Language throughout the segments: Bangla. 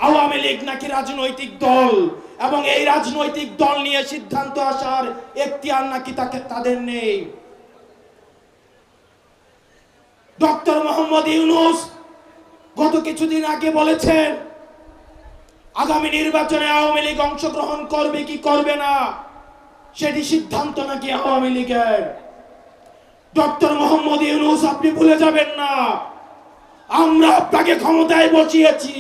আওয়ামী লীগ নাকি রাজনৈতিক দল এবং এই রাজনৈতিক দল নিয়ে সিদ্ধান্ত আসার এখতিয়ার নাকি তাদের নেই। ডক্টর মোহাম্মদ ইউনূস গত কিছুদিন আগে বলেছেন আগামী নির্বাচনে আওয়ামী লীগ অংশগ্রহণ করবে কি করবে না সেটি সিদ্ধান্ত নাকি আওয়ামী লীগের। ডক্টর মোহাম্মদ ইউনূস, আপনি ভুলে যাবেন না আমরা আপনাকে ক্ষমতায় বসিয়েছি।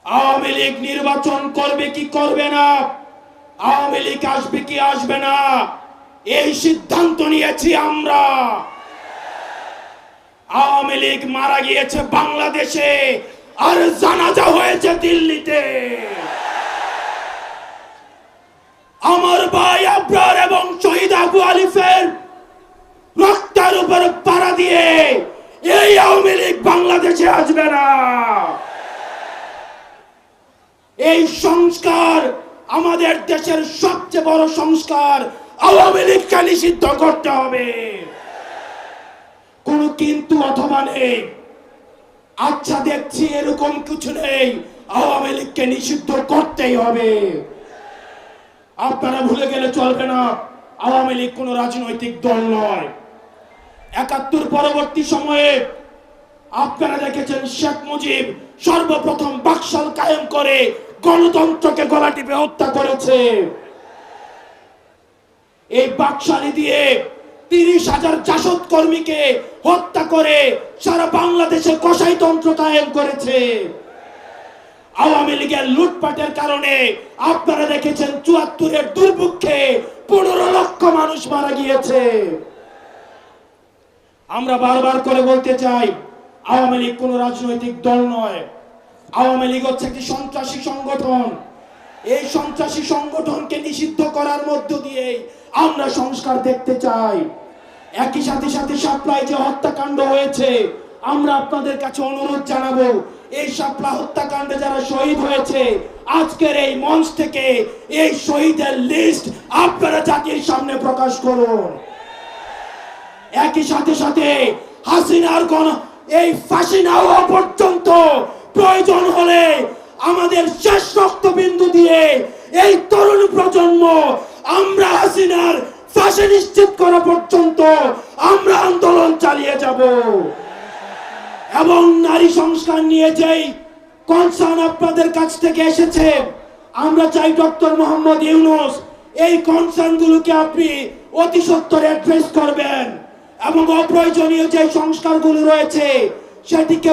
আওয়ামী লীগ নির্বাচন করবে কি করবে না, আওয়ামী লীগ আসবে কি আসবে না, এই সিদ্ধান্ত নিয়েছি আমরা। আওয়ামী লীগ মারা গিয়েছে বাংলাদেশে আর জানাজা হয়েছে দিল্লিতে। আমার ভাই আবরার এবং শহীদ আবু আলিফের রক্তের উপর পাড়া দিয়ে এই আওয়ামী লীগ বাংলাদেশে আসবে না। এই সংস্কার আমাদের দেশের সবচেয়ে বড় সংস্কার, আওয়ামী লীগকে নিষিদ্ধ করতে হবে। কোন কিন্তু অথবা নেই, আচ্ছা দেখছি এরকম কিছু নেই, আওয়ামী লীগকে নিষিদ্ধ করতেই হবে। আপনারা ভুলে গেলে চলবে না, আওয়ামী লীগ কোন রাজনৈতিক দল নয়। ৭১ পরবর্তী সময়ে আপনারা দেখেছেন শেখ মুজিব সর্বপ্রথম বাকশাল কায়েম করে গণতন্ত্রকে গলা টিপে হত্যা করেছে। এই বাকশালী দিয়ে ৩০,০০০ জাসদ কর্মীকে হত্যা করে সারা বাংলাদেশে কসাইতন্ত্র কায়েম করেছে। আওয়ামী লীগের লুটপাটের কারণে আপনারা দেখেছেন ৭৪-এর দুর্ভিক্ষে ১৫ লক্ষ মানুষ মারা গিয়েছে। আমরা বারবার করে বলতে চাই আওয়ামী লীগ কোন রাজনৈতিক দল নয়, আওয়ামী লীগ হচ্ছে একটি সন্ত্রাসী সংগঠন। এই সন্ত্রাসী সংগঠনকে নিষিদ্ধ করার মধ্য দিয়ে আমরা সংস্কার দেখতে চাই। একই সাথে শাপলায় যে হত্যাকাণ্ড হয়েছে, আমরা আপনাদের কাছে অনুরোধ জানাবো এই শাপলা হত্যাকাণ্ডে যারা শহীদ হয়েছে আজকের এই মঞ্চ থেকে এই শহীদের লিস্ট আপনারা জাতির সামনে প্রকাশ করুন। একই সাথে হাসিনার এই ফাঁসি না হওয়া পর্যন্ত প্রয়োজন হলে আমাদের শেষ রক্তবিন্দু দিয়ে এই তরুণ প্রজন্ম আমরা হাসিনার ফাঁসি নিশ্চিত করা পর্যন্ত আমরা আন্দোলন চালিয়ে যাব। এবং নারী সংস্কার নিয়ে যেই কনসার্ন আপনাদের কাছ থেকে এসেছে, আমরা চাই ডক্টর মোহাম্মদ ইউনূস এই কনসার্ন গুলোকে আপনি অতি সত্বর অ্যাড্রেস করবেন এবং অপ্রয়োজনীয় যে সংস্কারগুলো রয়েছে সেটিকে